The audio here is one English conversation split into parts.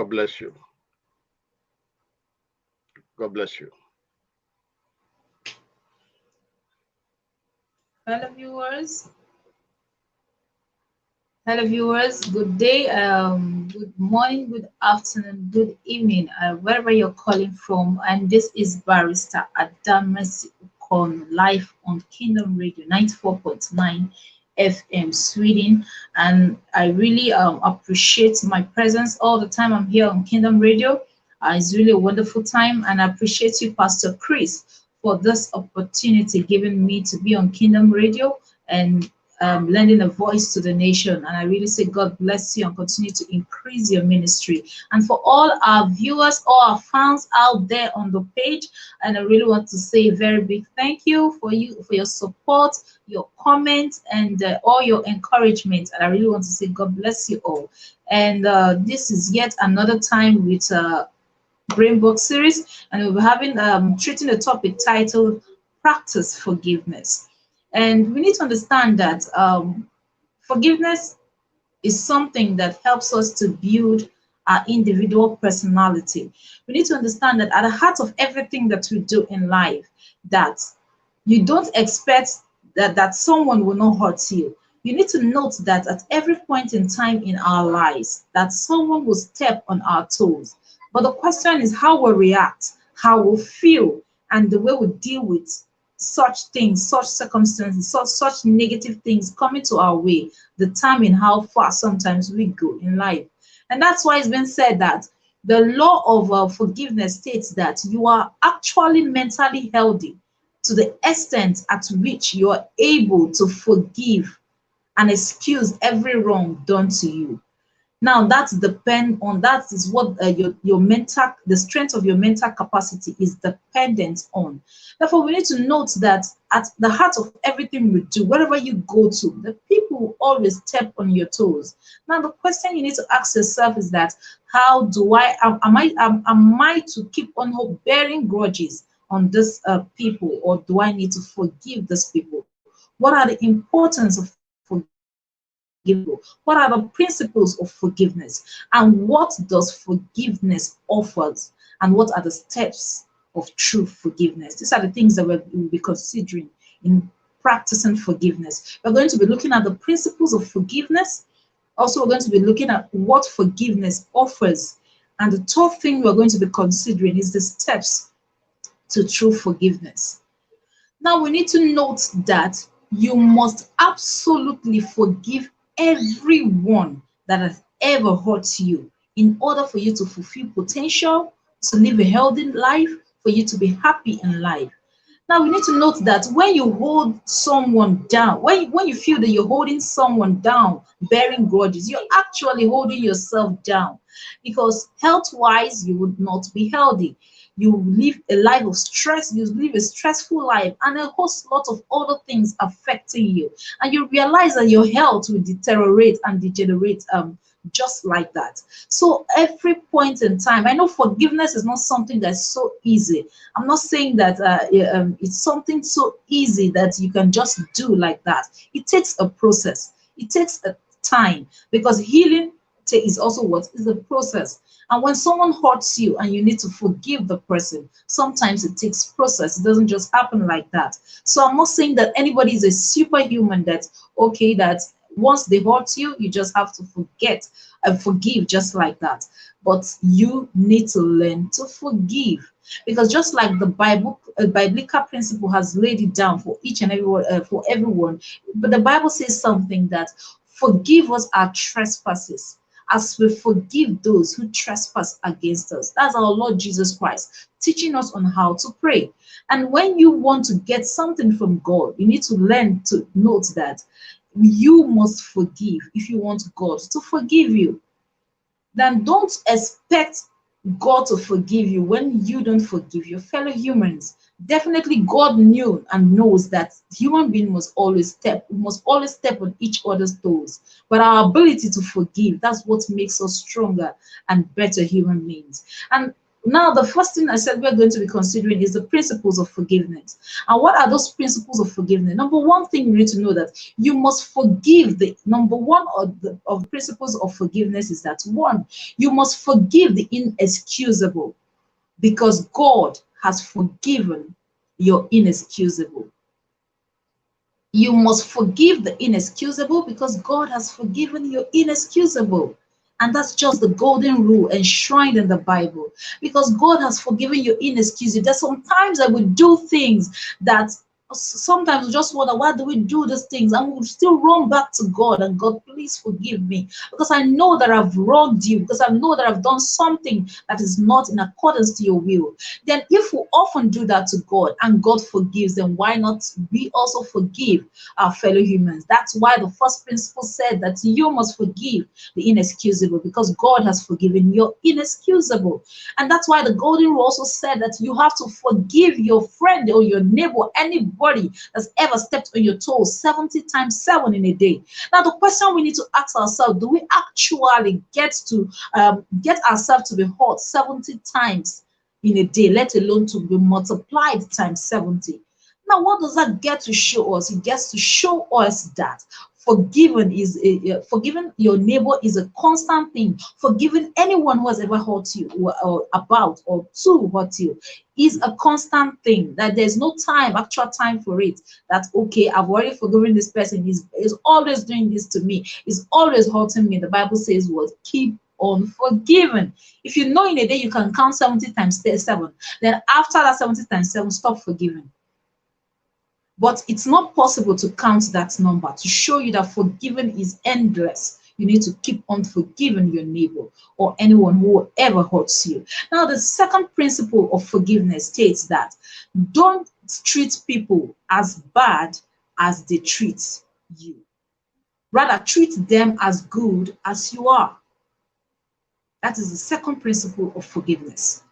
God bless you. God bless you. Hello, viewers. Hello, viewers. Good day, good morning, good afternoon, good evening, wherever you're calling from. And this is Barrister Adamas Ukonu, live on Kingdom Radio 94.9 FM, Sweden. And I really appreciate my presence all the time. I'm here on Kingdom Radio. It's really a wonderful time, and I appreciate you, Pastor Chris, for this opportunity given me to be on Kingdom Radio and lending a voice to the nation. And I really say God bless you and continue to increase your ministry. And for all our viewers, all our fans out there on the page, and I really want to say a very big thank you for your support, your comments, and all your encouragement. And I really want to say God bless you all. And this is yet another time with Brain Box series, and we'll be having treating a topic titled "Practice Forgiveness." And we need to understand that forgiveness is something that helps us to build our individual personality. We need to understand that at the heart of everything that we do in life, that you don't expect that someone will not hurt you. You need to note that at every point in time in our lives, that someone will step on our toes. But the question is how we react, how we feel, and the way we deal with such things, such circumstances, such negative things coming to our way determine how far sometimes we go in life. And that's why it's been said that the law of forgiveness states that you are actually mentally healthy to the extent at which you are able to forgive and excuse every wrong done to you. Now that is what your mental, the strength of your mental capacity is dependent on. Therefore, we need to note that at the heart of everything we do, wherever you go to, the people will always step on your toes. Now, the question you need to ask yourself is that how do am I to keep on bearing grudges on these people, or do I need to forgive these people? What are the importance of forgiveness? What are the principles of forgiveness? And what does forgiveness offers? And what are the steps of true forgiveness? These are the things that we'll be considering in practicing forgiveness. We're going to be looking at the principles of forgiveness. Also, we're going to be looking at what forgiveness offers. And the third thing we're going to be considering is the steps to true forgiveness. Now, we need to note that you must absolutely forgive everyone that has ever hurt you in order for you to fulfill potential, to live a healthy life, for you to be happy in life. Now, we need to note that when you hold someone down, when you feel that you're holding someone down, bearing grudges, you're actually holding yourself down, because health-wise, you would not be healthy. You live a life of stress, you live a stressful life, and a whole lot of other things affecting you. And you realize that your health will deteriorate and degenerate just like that. So every point in time, I know forgiveness is not something that's so easy. I'm not saying that it's something so easy that you can just do like that. It takes a process. It takes a time, because healing is also what is a process. And when someone hurts you and you need to forgive the person, sometimes it takes process. It doesn't just happen like that. So I'm not saying that anybody is a superhuman, that okay, that once they hurt you, you just have to forget and forgive just like that. But you need to learn to forgive, because just like the biblical principle has laid it down for each and everyone, for everyone. But the Bible says something that forgive us our trespasses as we forgive those who trespass against us. That's our Lord Jesus Christ teaching us on how to pray. And when you want to get something from God, you need to learn to note that you must forgive if you want God to forgive you. Then don't expect God to forgive you when you don't forgive your fellow humans. Definitely, God knew and knows that human being must always step on each other's toes. But our ability to forgive, that's what makes us stronger and better human beings. And Now, the first thing I said we're going to be considering is the principles of forgiveness. And what are those principles of forgiveness? Number one thing you need to know that you must forgive. The number one of the principles of forgiveness is that one, you must forgive the inexcusable because God has forgiven your inexcusable. You must forgive the inexcusable because God has forgiven your inexcusable. And that's just the golden rule enshrined in the Bible. Because God has forgiven your inexcusable. There's sometimes I would do things that sometimes we just wonder, why do we do these things? And we'll still run back to God and God, please forgive me. Because I know that I've wronged you, because I know that I've done something that is not in accordance to your will. Then if we often do that to God and God forgives, then why not we also forgive our fellow humans? That's why the first principle said that you must forgive the inexcusable because God has forgiven your inexcusable. And that's why the golden rule also said that you have to forgive your friend or your neighbor, anybody that's ever stepped on your toes 70 times 7 in a day. Now the question we need to ask ourselves, do we actually get ourselves to be hurt 70 times in a day, let alone to be multiplied times 70? Now, what does that get to show us? It gets to show us that forgiving your neighbor is a constant thing. Forgiving anyone who has ever hurt you or about or to hurt you is a constant thing. That there's no actual time for it. That okay, I've already forgiven this person. He's always doing this to me. He's always hurting me. The Bible says was keep on forgiving. If you know in a day you can count 70 times 7, then after that 70 times 7, stop forgiving. But it's not possible to count that number to show you that forgiving is endless. You need to keep on forgiving your neighbor or anyone who ever hurts you. Now, the second principle of forgiveness states that don't treat people as bad as they treat you. Rather, treat them as good as you are. That is the second principle of forgiveness.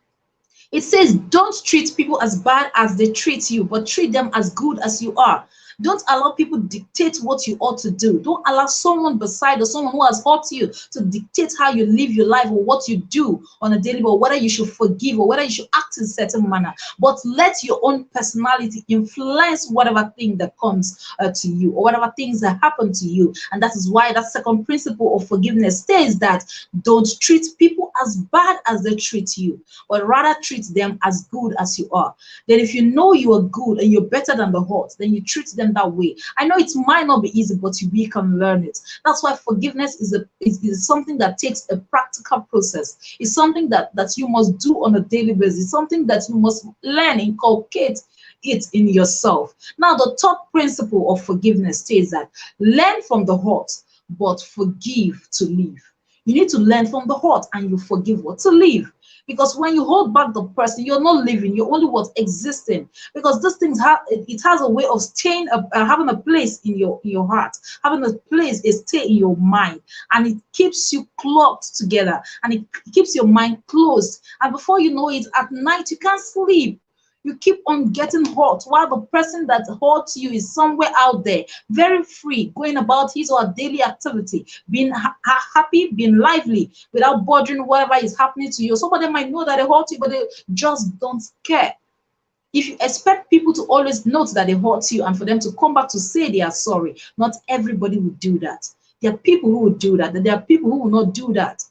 It says, don't treat people as bad as they treat you, but treat them as good as you are. Don't allow people dictate what you ought to do. Don't allow someone beside or someone who has hurt you to dictate how you live your life or what you do on a daily basis, whether you should forgive or whether you should act in a certain manner. But let your own personality influence whatever thing that comes to you or whatever things that happen to you. And that is why that second principle of forgiveness says that don't treat people as bad as they treat you, but rather treat them as good as you are. Then if you know you are good and you're better than the hurt, then you treat them that way. I know it might not be easy, but we can learn it. That's why forgiveness is something that takes a practical process. It's something that you must do on a daily basis. It's something that you must learn, inculcate it in yourself. Now, the top principle of forgiveness says that learn from the hurt, but forgive to live. You need to learn from the hurt and you forgive what to live. Because when you hold back the person, you're not living, you're only what existing. Because these things has a way of staying, having a place in your heart, having a place, a stay in your mind, and it keeps you clogged together, and it keeps your mind closed. And before you know it, at night you can't sleep. You keep on getting hurt while the person that hurts you is somewhere out there, very free, going about his or her daily activity, being happy, being lively, without bothering whatever is happening to you. Somebody might know that they hurt you, but they just don't care. If you expect people to always note that they hurt you and for them to come back to say they are sorry, not everybody will do that. There are people who will do that, and there are people who will not do that.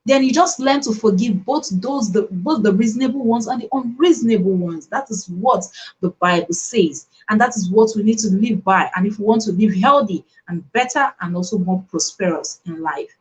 Then you just learn to forgive both the reasonable ones and the unreasonable ones. That is what the Bible says, and that is what we need to live by. And if we want to live healthy and better and also more prosperous in life,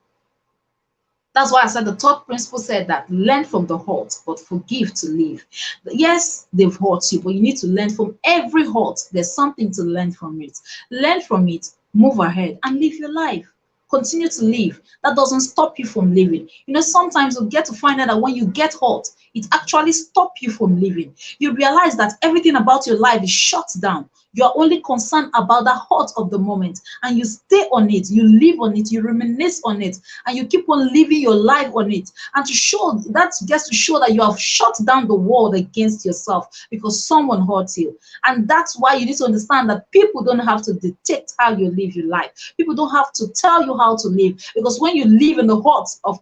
that's why I said the third principle said that learn from the hurt, but forgive to live. Yes, they've hurt you, but you need to learn from every hurt. There's something to learn from it. Learn from it, move ahead, and live your life. Continue to live. That doesn't stop you from living. You know, sometimes you get to find out that when you get hurt, it actually stops you from living. You realize that everything about your life is shut down. You are only concerned about the hurt of the moment, and you stay on it, you live on it, you reminisce on it, and you keep on living your life on it. And to show that gets to show that you have shut down the world against yourself because someone hurt you. And that's why you need to understand that people don't have to dictate how you live your life. People don't have to tell you know how to live. Because when you live in the hurt of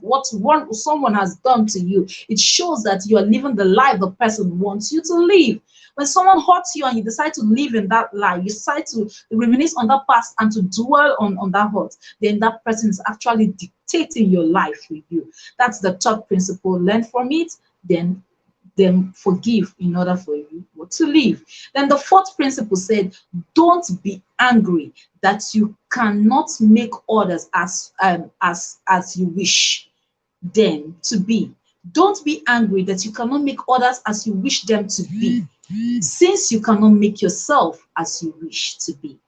what someone has done to you, it shows that you are living the life the person wants you to live. When someone hurts you and you decide to live in that life, you decide to reminisce on that past and to dwell on that hurt, then that person is actually dictating your life with you. That's the third principle. Learn from it, then forgive in order for you to live. Then the fourth principle said, don't be angry that you cannot make others as you wish them to be. Don't be angry that you cannot make others as you wish them to be, since you cannot make yourself as you wish to be.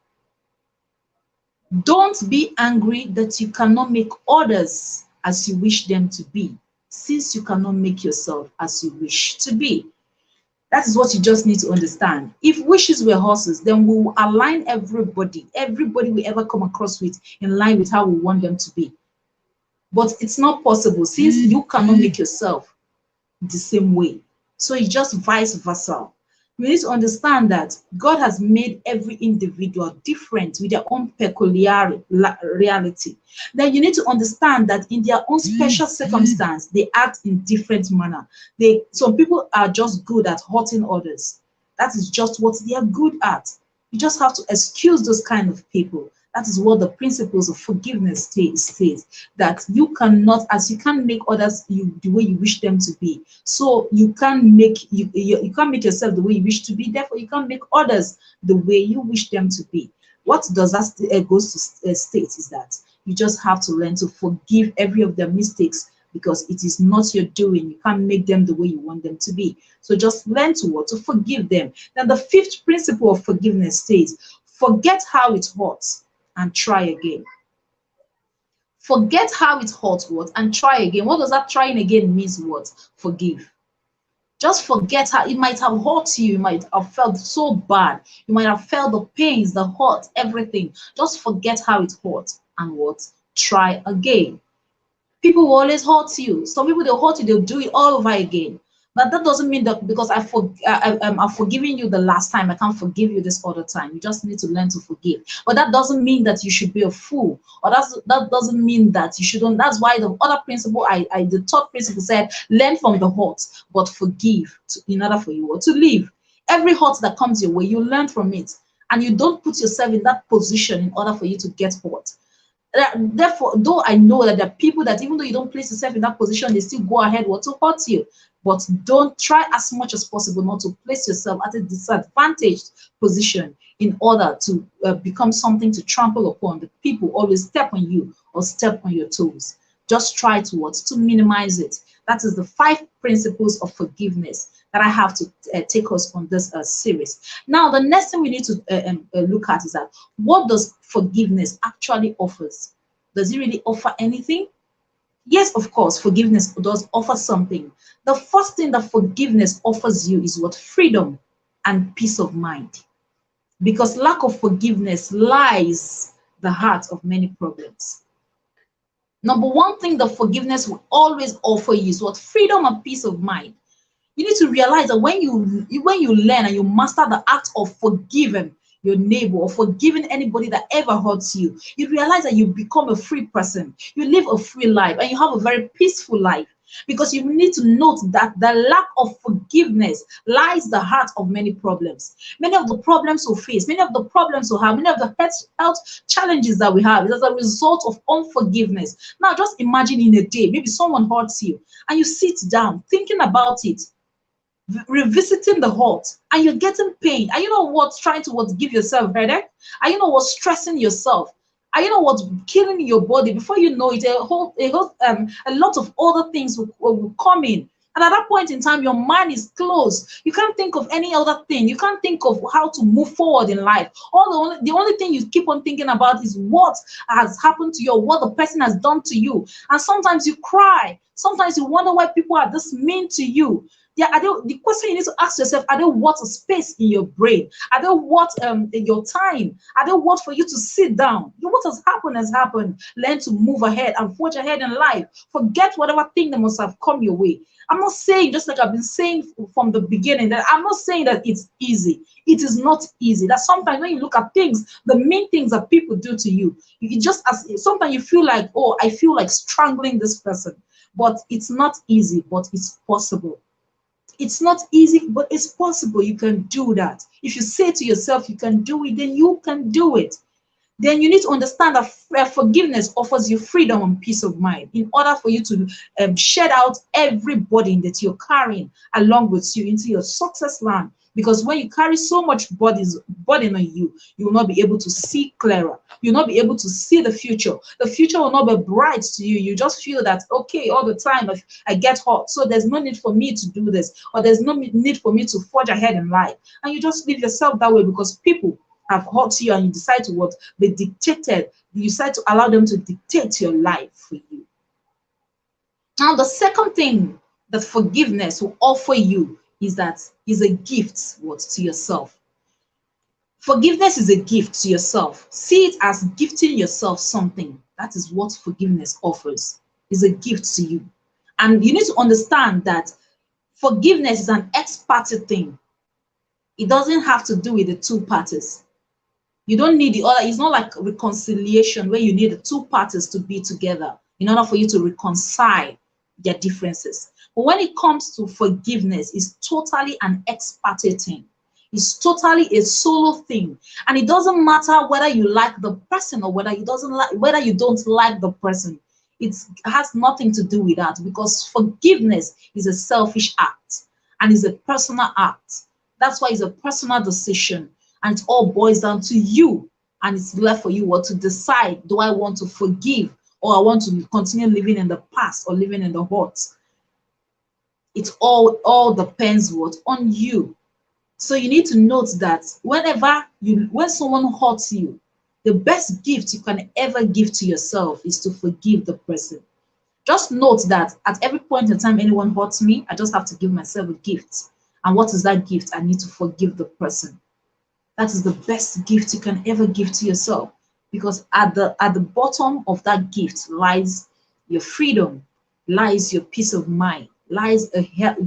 Don't be angry that you cannot make others as you wish them to be, since you cannot make yourself as you wish to be. That is what you just need to understand. If wishes were horses, then we will align everybody we ever come across with, in line with how we want them to be. But it's not possible, since you cannot make yourself the same way. So it's just vice versa. We need to understand that God has made every individual different with their own peculiar reality. Then you need to understand that in their own special circumstance, they act in different manner. Some people are just good at hurting others. That is just what they are good at. You just have to excuse those kind of people. That is what the principles of forgiveness states, that you cannot, as you can't make others the way you wish them to be, so you can't make yourself the way you wish to be. Therefore, you can't make others the way you wish them to be. What does that goes to state is that you just have to learn to forgive every of their mistakes, because it is not your doing. You can't make them the way you want them to be. So just learn to forgive them. Then the fifth principle of forgiveness states, forget how it hurts and try again. Forget how it hurts and try again. What does that trying again means? What? Forgive. Just forget how it might have hurt you. You might have felt so bad. You might have felt the pains, the hurt, everything. Just forget how it hurt and try again. People will always hurt you. Some people, they'll hurt you, they'll do it all over again. But that doesn't mean that because I've forgiven you the last time, I can't forgive you this other time. You just need to learn to forgive. But that doesn't mean that you should be a fool, or that doesn't mean that you shouldn't. That's why the other principle, the third principle said, learn from the hurt, but forgive in order for you to live. Every hurt that comes your way, you learn from it, and you don't put yourself in that position in order for you to get hurt. Therefore, though I know that there are people that even though you don't place yourself in that position, they still go ahead to hurt you. But don't try as much as possible not to place yourself at a disadvantaged position in order to become something to trample upon. The people always step on you or step on your toes. Just try to minimize it. That is the 5 principles of forgiveness that I have to take us on this series. Now, the next thing we need to look at is that, what does forgiveness actually offers? Does it really offer anything? Yes, of course, forgiveness does offer something. The first thing that forgiveness offers you is freedom and peace of mind. Because lack of forgiveness lies the heart of many problems. Number one thing that forgiveness will always offer you is freedom and peace of mind. You need to realize that when you learn and you master the act of forgiving your neighbor or forgiving anybody that ever hurts you, you realize that you become a free person. You live a free life and you have a very peaceful life. Because you need to note that the lack of forgiveness lies the heart of many problems. Many of the problems we face, many of the problems we have, many of the health challenges that we have is as a result of unforgiveness. Now, just imagine in a day, maybe someone hurts you and you sit down thinking about it, revisiting the hurt, and you're getting pain. Are you know what's trying to give yourself headache? Are you know what's stressing yourself? Are you know what's killing your body? Before you know it, a lot of other things will come in. And at that point in time, your mind is closed. You can't think of any other thing. You can't think of how to move forward in life. The only thing you keep on thinking about is what has happened to you, or what the person has done to you. And sometimes you cry. Sometimes you wonder why people are this mean to you. The question you need to ask yourself, are they worth a space in your brain? Are they worth your time? Are they worth for you to sit down? What has happened has happened. Learn to move ahead and forge ahead in life. Forget whatever thing that must have come your way. I'm not saying, just like I've been saying from the beginning, that I'm not saying that it's easy. It is not easy. That sometimes when you look at things, the main things that people do to you, you just, as sometimes you feel like, oh, I feel like strangling this person. But it's not easy, but it's possible. It's not easy, but it's possible. You can do that. If you say to yourself you can do it, then you can do it. Then you need to understand that forgiveness offers you freedom and peace of mind in order for you to shed out every burden that you're carrying along with you into your success land. Because when you carry so much burden on you, you will not be able to see clearer. You'll not be able to see the future. The future will not be bright to you. You just feel that, okay, all the time I get hot, so there's no need for me to do this, or there's no need for me to forge ahead in life. And you just leave yourself that way because people have hurt you, and you decide to what? Be dictated. You decide to allow them to dictate your life for you. Now, the second thing that forgiveness will offer you is that is a gift what to yourself. Forgiveness is a gift to yourself. See it as gifting yourself something. That is what forgiveness offers. Is a gift to you. And you need to understand that forgiveness is an ex parte thing. It doesn't have to do with the two parties. You don't need the other. It's not like reconciliation where you need the two parties to be together in order for you to reconcile their differences. But when it comes to forgiveness, it's totally an ex parte thing. It's totally a solo thing. And it doesn't matter whether you like the person or whether you don't like the person. It has nothing to do with that, because forgiveness is a selfish act and is a personal act. That's why it's a personal decision. And it all boils down to you, and it's left for you what to decide. Do I want to forgive, or I want to continue living in the past or living in the hurt? It all depends what on you. So you need to note that when someone hurts you, the best gift you can ever give to yourself is to forgive the person. Just note that at every point in time anyone hurts me, I just have to give myself a gift. And what is that gift? I need to forgive the person. That is the best gift you can ever give to yourself, because at the bottom of that gift lies your freedom, lies your peace of mind, lies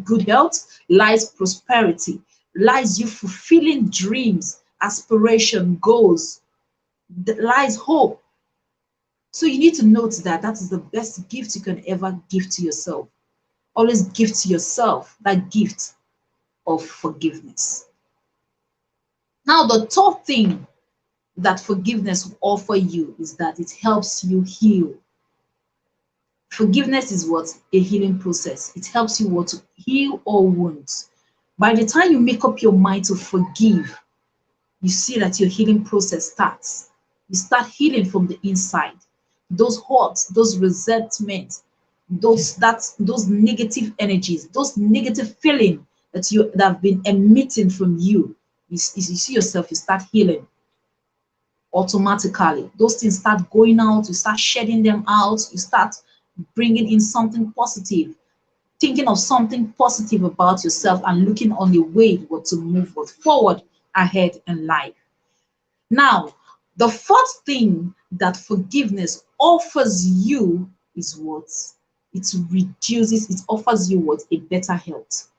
good health, lies prosperity, lies you fulfilling dreams, aspiration, goals, lies hope. So you need to note that that is the best gift you can ever give to yourself. Always give to yourself that gift of forgiveness. Now, the third thing that forgiveness will offer you is that it helps you heal. Forgiveness is what? A healing process. It helps you what? To heal all wounds. By the time you make up your mind to forgive, you see that your healing process starts. You start healing from the inside. Those hurts, those resentments, those negative energies, those negative feelings that have been emitting from you. You see yourself, you start healing automatically. Those things start going out, you start shedding them out, you start bringing in something positive, thinking of something positive about yourself, and looking on the way to move forward ahead in life. Now, the fourth thing that forgiveness offers you is what? It offers you what? A better health.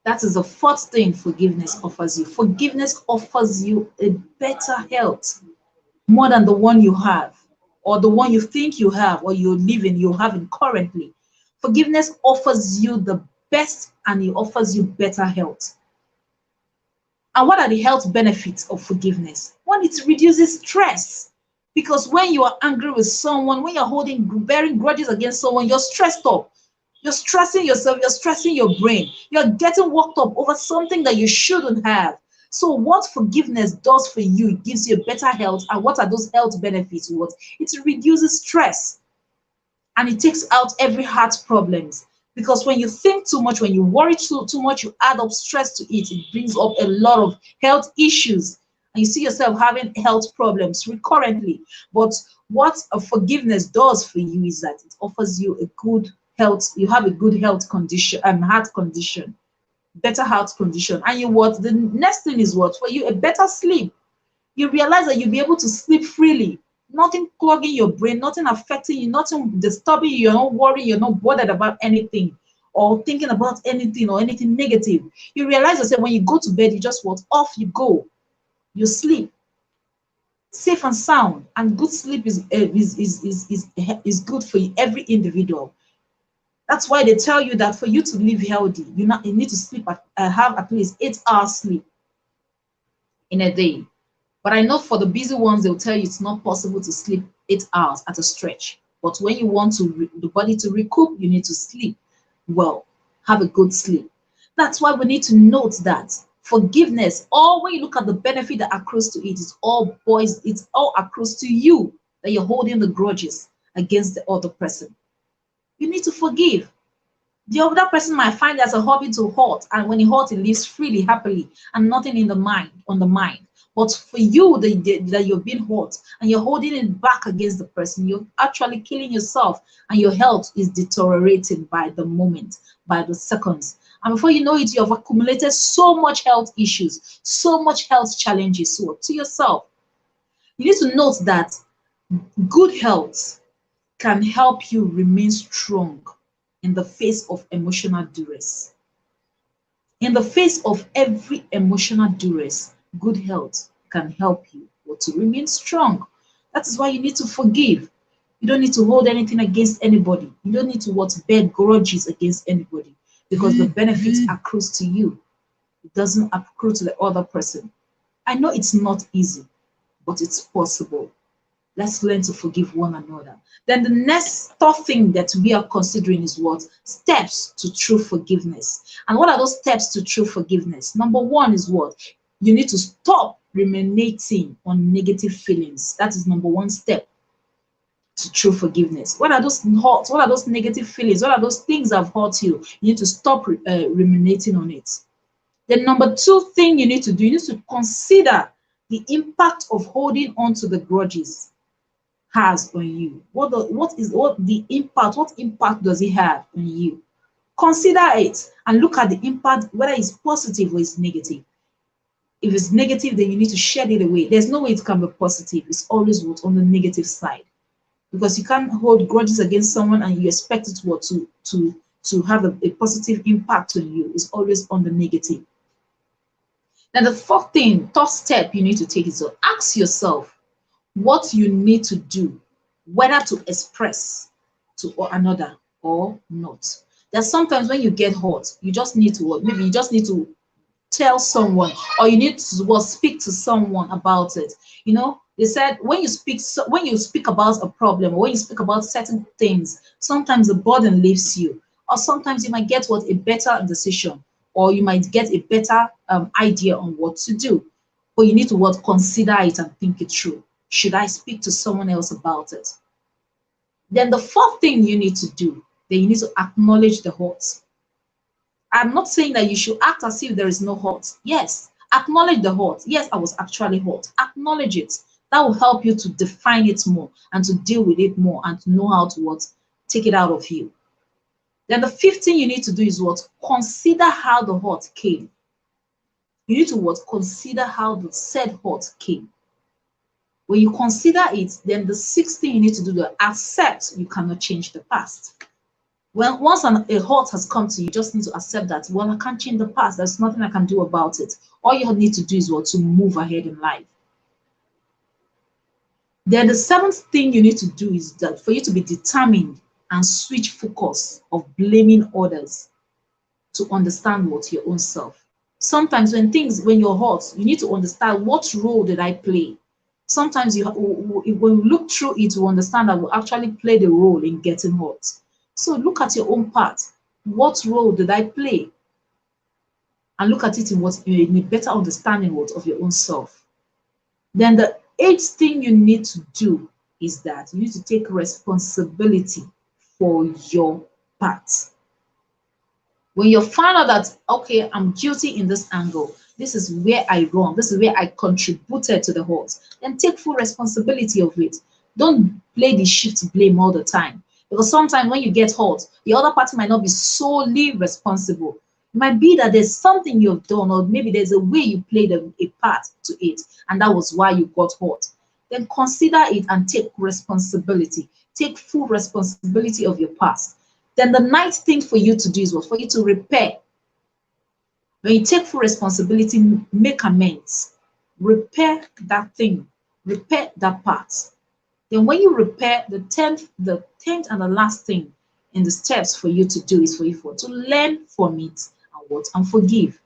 That is the fourth thing forgiveness offers you. Forgiveness offers you a better health, more than the one you have, or the one you think you have, or you're having currently. Forgiveness offers you the best, and it offers you better health. And what are the health benefits of forgiveness? One, it reduces stress. Because when you are angry with someone, when you're bearing grudges against someone, you're stressed up. You're stressing yourself, you're stressing your brain. You're getting worked up over something that you shouldn't have. So what forgiveness does for you, it gives you a better health. And what are those health benefits? What? It reduces stress. And it takes out every heart problems. Because when you think too much, when you worry too much, you add up stress to it. It brings up a lot of health issues. And you see yourself having health problems recurrently. But what a forgiveness does for you is that it offers you a good health, you have a good health condition, heart condition, better heart condition, and you what? The next thing is what? For you, a better sleep. You realize that you'll be able to sleep freely, nothing clogging your brain, nothing affecting you, nothing disturbing you. You're not worried, you're not bothered about anything or thinking about anything or anything negative. You realize yourself when you go to bed, you just what? Off you go. You sleep safe and sound, and good sleep is good for every individual. That's why they tell you that for you to live healthy, you need to sleep have at least 8 hours sleep in a day. But I know for the busy ones, they'll tell you it's not possible to sleep 8 hours at a stretch. But when you want the body to recoup, you need to sleep well, have a good sleep. That's why we need to note that forgiveness, or when you look at the benefit that accrues to it, it's all accrues to you, that you're holding the grudges against the other person. You need to forgive. The other person might find it as a hobby to hurt, and when he hurts, he lives freely, happily, and nothing on the mind. But for you, that you've been hurt and you're holding it back against the person, you're actually killing yourself, and your health is deteriorating by the moment, by the seconds. And before you know it, you have accumulated so much health issues, so much health challenges. So to yourself, you need to note that good health can help you remain strong in the face of emotional duress. In the face of every emotional duress, good health can help you to remain strong. That is why you need to forgive. You don't need to hold anything against anybody. You don't need to bear grudges against anybody, because the benefits accrues to you. It doesn't accrue to the other person. I know it's not easy, but it's possible. Let's learn to forgive one another. Then the next third thing that we are considering is what? Steps to true forgiveness. And what are those steps to true forgiveness? Number one is what? You need to stop ruminating on negative feelings. That is number one step to true forgiveness. What are those hurts? What are those negative feelings? What are those things that have hurt you? You need to stop ruminating on it. Then number two thing you need to do, you need to consider the impact of holding on to the grudges has on you. What impact does it have on you? Consider it and look at the impact, whether it's positive or it's negative. If it's negative, then you need to shed it away. There's no way it can be positive. It's always on the negative side, because you can't hold grudges against someone and you expect it to have a positive impact on you. It's always on the negative. Now the third step you need to take is to ask yourself what you need to do, whether to express to another or not. There's sometimes when you get hurt, you just need to maybe you just need to tell someone, or you need to speak to someone about it. You know, they said when you speak about a problem, or when you speak about certain things, sometimes the burden lifts you, or sometimes you might get a better decision, or you might get a better idea on what to do. But you need to consider it and think it through. Should I speak to someone else about it? Then the fourth thing you need to do, then you need to acknowledge the hurt. I'm not saying that you should act as if there is no hurt. Yes, acknowledge the hurt. Yes, I was actually hurt. Acknowledge it. That will help you to define it more and to deal with it more and to know how to take it out of you. Then the fifth thing you need to do is consider how the hurt came. You need to consider how the said hurt came. When you consider it, then the sixth thing you need to do is accept you cannot change the past. Well, once a hurt has come to you, you just need to accept that, well, I can't change the past. There's nothing I can do about it. All you need to do is to move ahead in life. Then the seventh thing you need to do is that for you to be determined and switch focus of blaming others to understand your own self. Sometimes when you're hurt, you need to understand, what role did I play? Sometimes when you look through it, you understand that we actually played a role in getting hurt. So look at your own part. What role did I play? And look at it in a better understanding of your own self. Then the eighth thing you need to do is that you need to take responsibility for your part. When you find out that, okay, I'm guilty in this angle, this is where I wrong, this is where I contributed to the hurt, then take full responsibility of it. Don't play the shift blame all the time. Because sometimes when you get hurt, the other party might not be solely responsible. It might be that there's something you've done, or maybe there's a way you played a part to it, and that was why you got hurt. Then consider it and take responsibility. Take full responsibility of your past. Then the ninth thing for you to do is what? For you to repair. When you take full responsibility, make amends. Repair that thing. Repair that part. Then when you repair, the tenth and the last thing in the steps for you to do is for you to learn from it and what? And forgive.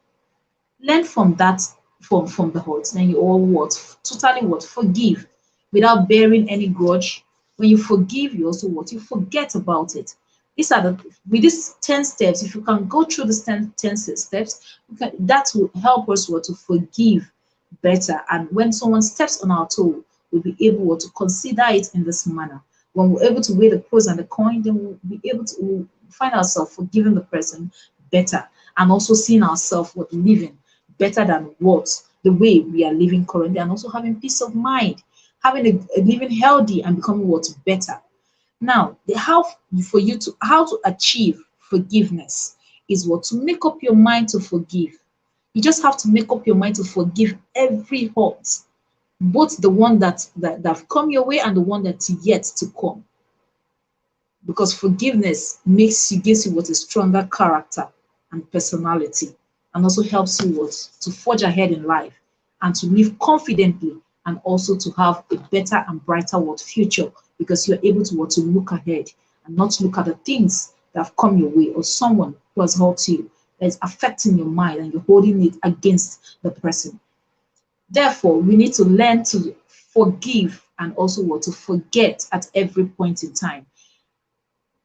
Learn from that, from the hurt. Then you all what? Totally what? Forgive without bearing any grudge. When you forgive, you also what? You forget about it. These are the with these 10 steps. If you can go through these 10 steps, that will help us what? To forgive better. And when someone steps on our toe, we'll be able what? To consider it in this manner. When we're able to weigh the pros and the cons, then we'll be able to we'll find ourselves forgiving the person better, and also seeing ourselves what? Living better than what the way we are living currently, and also having peace of mind, having a living healthy and becoming what? Better. Now, the how to achieve forgiveness is what? To make up your mind to forgive. You just have to make up your mind to forgive every hurt, both the one that have come your way and the one that's yet to come. Because forgiveness gives you what? A stronger character and personality, and also helps you what? To forge ahead in life and to live confidently, and also to have a better and brighter what? Future, because you're able to what? To look ahead and not look at the things that have come your way, or someone who has hurt you that is affecting your mind and you're holding it against the person. Therefore, we need to learn to forgive and also what? To forget at every point in time.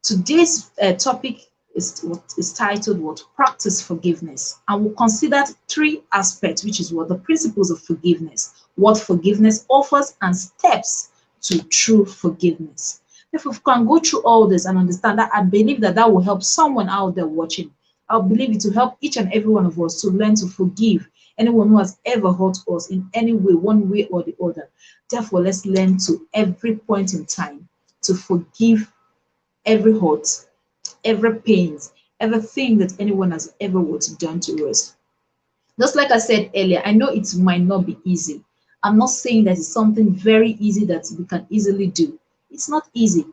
Today's topic is titled what? Practice forgiveness, and we'll consider three aspects, which is what? The principles of forgiveness, what forgiveness offers, and steps to true forgiveness. If we can go through all this and understand that, I believe that that will help someone out there watching. I believe it will help each and every one of us to learn to forgive anyone who has ever hurt us in any way, one way or the other. Therefore, let's learn to every point in time to forgive every hurt, every pain, everything that anyone has ever done to us. Just like I said earlier, I know it might not be easy. I'm not saying that it's something very easy that we can easily do. It's not easy.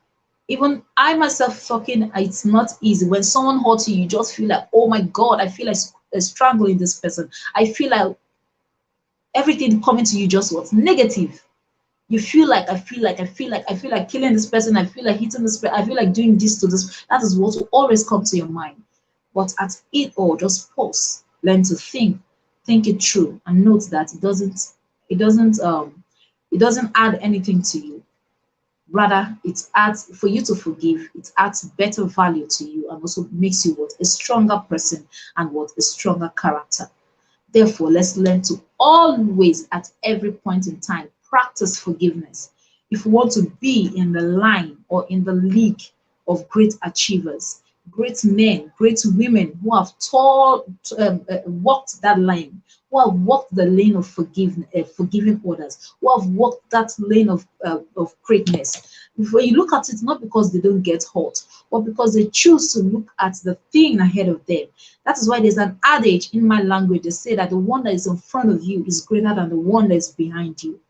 Even I myself talking, it's not easy. When someone hurts you, you just feel like, oh my God, I feel like struggling this person. I feel like everything coming to you just was negative. You feel like I feel like killing this person, I feel like hitting this person, I feel like doing this to this. That is what will always come to your mind. But at it all, just pause, learn to think it through, and note that it doesn't add anything to you. Rather, it adds for you to forgive, it adds better value to you, and also makes you what? A stronger person, and what? A stronger character. Therefore, let's learn to always, at every point in time, practice forgiveness. If we want to be in the line or in the league of great achievers, great men, great women who have walked that line, who have walked the lane of forgiving others, who have walked that lane of greatness. When you look at it, not because they don't get hurt, but because they choose to look at the thing ahead of them. That is why there's an adage in my language. They say that the one that is in front of you is greater than the one that is behind you.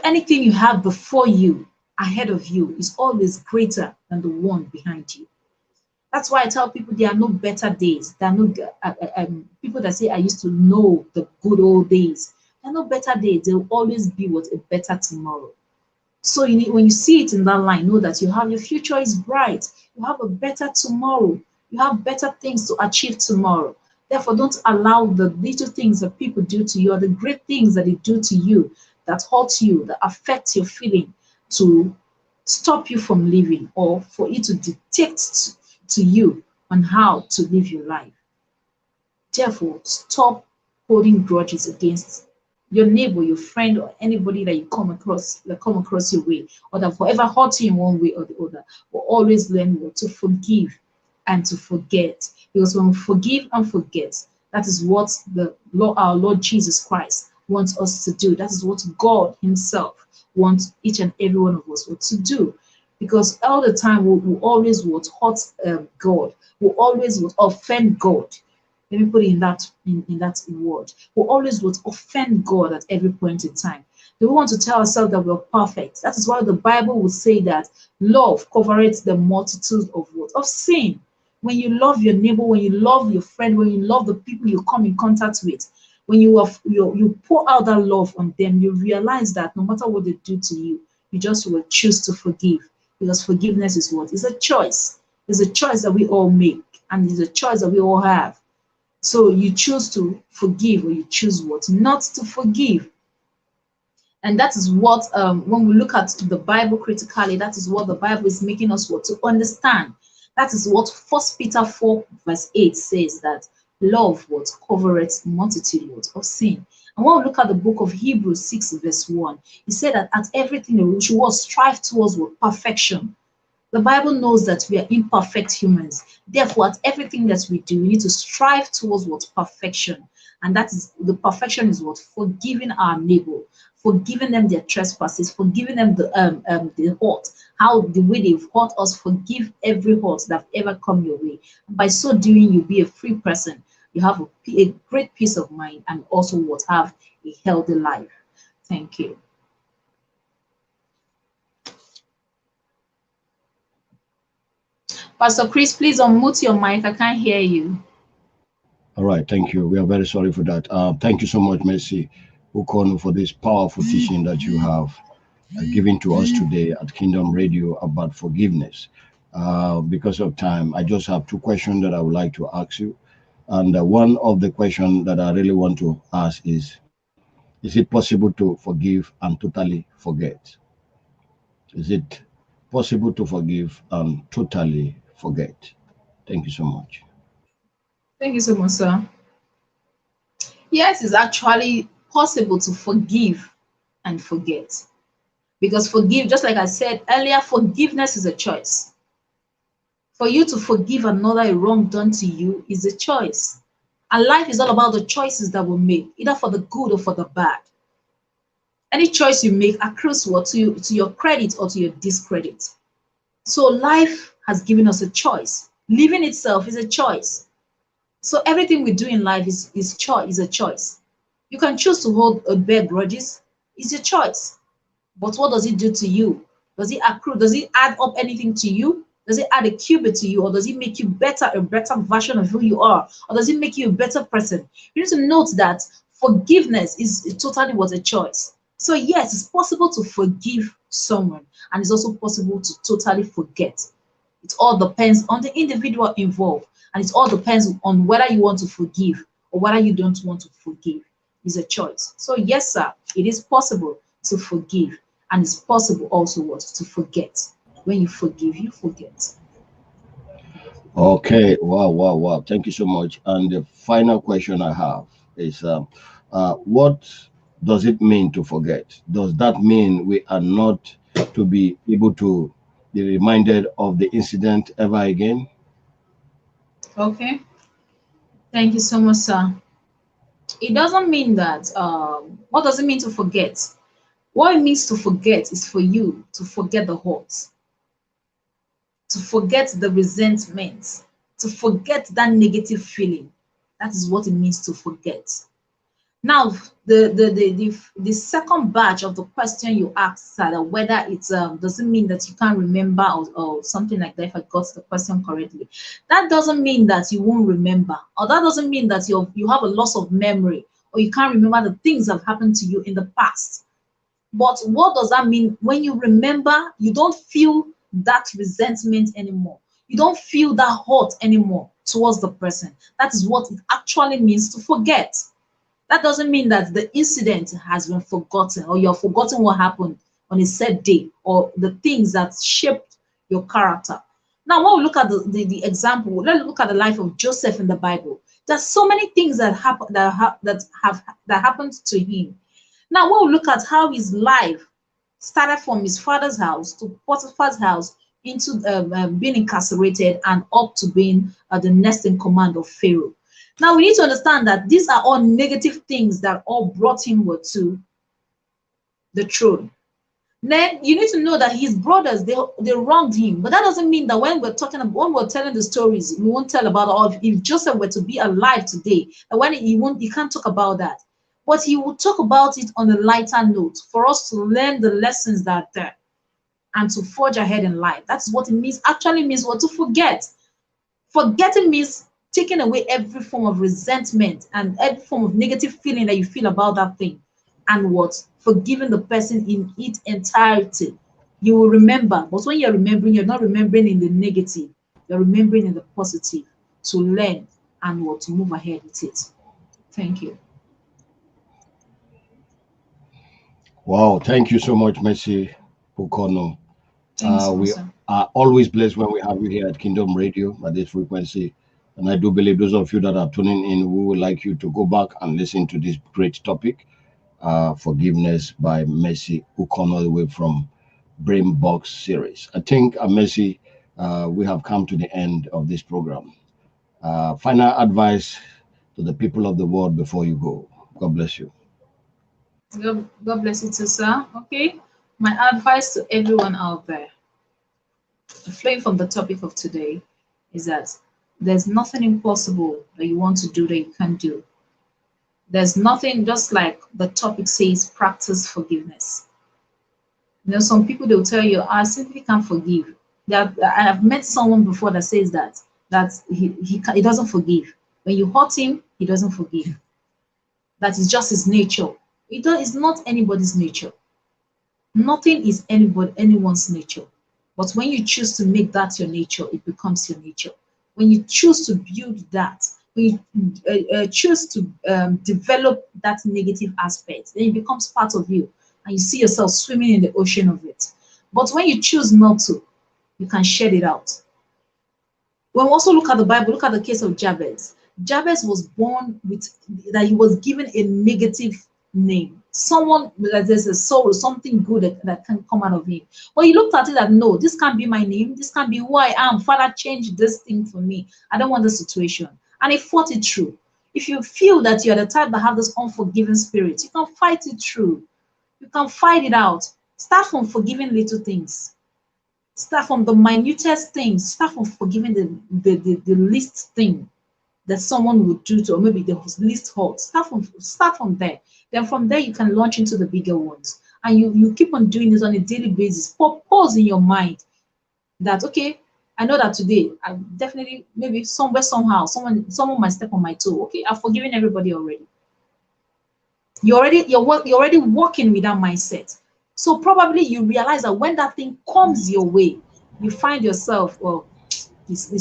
Anything you have before you, ahead of you, is always greater than the one behind you. That's why I tell people there are no better days. There are no people that say I used to know the good old days. There are no better days. There will always be a better tomorrow. So you need, when you see it in that line, know that your future is bright. You have a better tomorrow. You have better things to achieve tomorrow. Therefore, don't allow the little things that people do to you, or the great things that they do to you, that hurt you, that affect your feeling, to stop you from living, or for it to dictate to you on how to live your life. Therefore, stop holding grudges against your neighbor, your friend, or anybody that you come across your way, or that forever hurt you in one way or the other. But always learn to forgive and to forget. Because when we forgive and forget, that is what our Lord Jesus Christ wants us to do. That is what God Himself wants each and every one of us to do. because all the time we always would hurt God, we always would offend God. Let me put it in that word. We always would offend God at every point in time. We want to tell ourselves that we're perfect. That is why the Bible would say that love covers the multitude of what? Of sin. When you love your neighbor, when you love your friend, when you love the people you come in contact with, when you pour out that love on them, you realize that no matter what they do to you, you just will choose to forgive. Because forgiveness is what? It's a choice. It's a choice that we all make, and it's a choice that we all have. So you choose to forgive, or you choose what? Not to forgive. And that is what, when we look at the Bible critically, that is what the Bible is making us what? To understand. That is what First Peter 4 verse 8 says, that love what? Covereth multitude what? Of sin. And when we look at the book of Hebrews 6 verse 1, he said that at everything we should strive towards what? Perfection. The Bible knows that we are imperfect humans. Therefore, at everything that we do, we need to strive towards what? Perfection. And that is the perfection is what? Forgiving our neighbor, forgiving them their trespasses, forgiving them the hurt, how the way they've hurt us, forgive every hurt that ever come your way. And by so doing, you'll be a free person. You have a great peace of mind, and also what? Have a healthy life. Thank you. Pastor Chris, please unmute your mic. I can't hear you. All right, thank you. We are very sorry for that. Thank you so much, Mercy Ukonu, for this powerful teaching that you have given to us today at Kingdom Radio about forgiveness. Because of time, I just have two questions that I would like to ask you. And one of the questions that I really want to ask is it possible to forgive and totally forget? Is it possible to forgive and totally forget? Thank you so much. Thank you so much, sir. Yes, it's actually possible to forgive and forget. Because forgive, just like I said earlier, forgiveness is a choice. For you to forgive another a wrong done to you is a choice. And life is all about the choices that we make, either for the good or for the bad. Any choice you make accrues what? To your credit or to your discredit. So life has given us a choice. Living itself is a choice. So everything we do in life is a choice. You can choose to hold or bear grudges. It's your choice. But what does it do to you? Does it accrue? Does it add up anything to you? Does it add a cubit to you? Or does it make you better, a better version of who you are? Or does it make you a better person? You need to note that forgiveness is totally was a choice. So yes, it's possible to forgive someone, and it's also possible to totally forget. It all depends on the individual involved, and it all depends on whether you want to forgive or whether you don't want to forgive. It's a choice. So yes, sir, it is possible to forgive, and it's possible also what? To forget. When you forgive, you forget. Okay, wow, wow, wow. Thank you so much. And the final question I have is what does it mean to forget? Does that mean we are not to be able to be reminded of the incident ever again? Okay. Thank you so much, sir. It doesn't mean that. What does it mean to forget? What it means to forget is for you to forget the hurt, to forget the resentment, to forget that negative feeling. That is what it means to forget. Now, the second batch of the question you asked, Sarah, whether it's doesn't mean that you can't remember, or something like that, if I got the question correctly. That doesn't mean that you won't remember, or that doesn't mean that you have a loss of memory, or you can't remember the things that have happened to you in the past. But what does that mean? When you remember, you don't feel that resentment anymore. You don't feel that hurt anymore towards the person. That is what it actually means to forget. That doesn't mean that the incident has been forgotten, or you're forgotten what happened on a set day, or the things that shaped your character. Now, when we look at the example, let's look at the life of Joseph in the Bible. There's so many things that happened to him. Now, when we look at how his life started from his father's house to Potiphar's house, into being incarcerated, and up to being the next in command of Pharaoh. Now we need to understand that these are all negative things that all brought him to the throne. then you need to know that his brothers, they wronged him. But that doesn't mean that when we're talking about, when we're telling the stories, we won't tell about all. If Joseph were to be alive today, and when he can't talk about that, but he will talk about it on a lighter note for us to learn the lessons that there and to forge ahead in life. That's what it means. Actually means what? To forget. Forgetting means taking away every form of resentment and every form of negative feeling that you feel about that thing, and what? Forgiving the person in its entirety. You will remember, but when you're remembering, you're not remembering in the negative, you're remembering in the positive, to learn and what? To move ahead with it. Thank you. Wow, thank you so much, Mercy Ukonu. Thank you so much, We sir. are always blessed when we have you here at Kingdom Radio at this frequency. And I do believe those of you that are tuning in, we would like you to go back and listen to this great topic, Forgiveness by Mercy Ukonu, all the way from Brain Box series. I think, Mercy, we have come to the end of this program. Final advice to the people of the world before you go. God bless you. God bless you too, sir. Okay. My advice to everyone out there, flowing from the topic of today, is that there's nothing impossible that you want to do that you can't do. There's nothing, just like the topic says, practice forgiveness. Some people, they'll tell you, I simply can't forgive. I have met someone before that says that he doesn't forgive. When you hurt him, he doesn't forgive. That is just his nature. It's not anybody's nature. Nothing is anyone's nature. But when you choose to make that your nature, it becomes your nature. When you choose to build that, when you choose to develop that negative aspect, then it becomes part of you, and you see yourself swimming in the ocean of it. But when you choose not to, you can shed it out. When we also look at the Bible, look at the case of Jabez. Jabez was born with that he was given a negative name. Someone that there's a soul, something good that can come out of him. But he looked at it that no, this can't be my name, this can't be who I am. Father, change this thing for me. I don't want this situation. And he fought it through. If you feel that you're the type that have this unforgiving spirit, you can fight it through. You can fight it out. Start from forgiving little things. Start from the minutest things. Start from forgiving the least thing that someone would do to, or maybe the least hurt. Start from there. Then from there you can launch into the bigger ones. And you keep on doing this on a daily basis. Pause in your mind that okay, I know that today I definitely, maybe somewhere, somehow, someone might step on my toe. Okay, I've forgiven everybody already. You're already working with that mindset. So probably you realize that when that thing comes your way, you find yourself, well, it's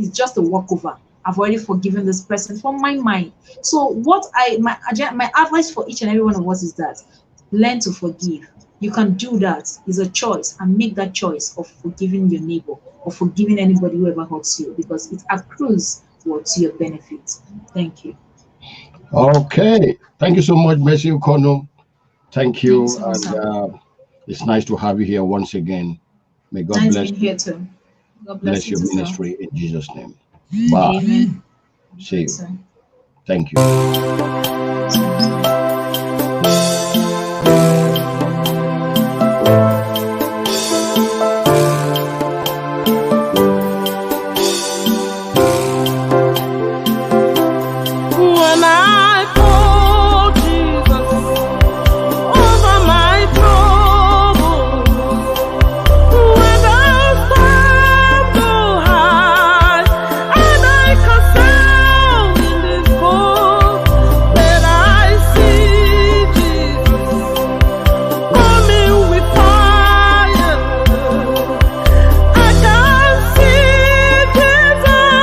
just a walkover. I've already forgiven this person from my mind. So my advice for each and every one of us is that learn to forgive. You can do that. It's a choice, and make that choice of forgiving your neighbor or forgiving anybody who ever hurts you, because it accrues to your benefit. Thank you. Okay. Thank you so much, Mercy Ukonu. Thank Thank you you. so much, And sir. it's nice to have you here once again. May God Nice bless being you, here too. God bless bless you your too, sir. ministry in Jesus' name. Bye. Amen. See Yes, you. sir. Thank you. Yes, sir. When I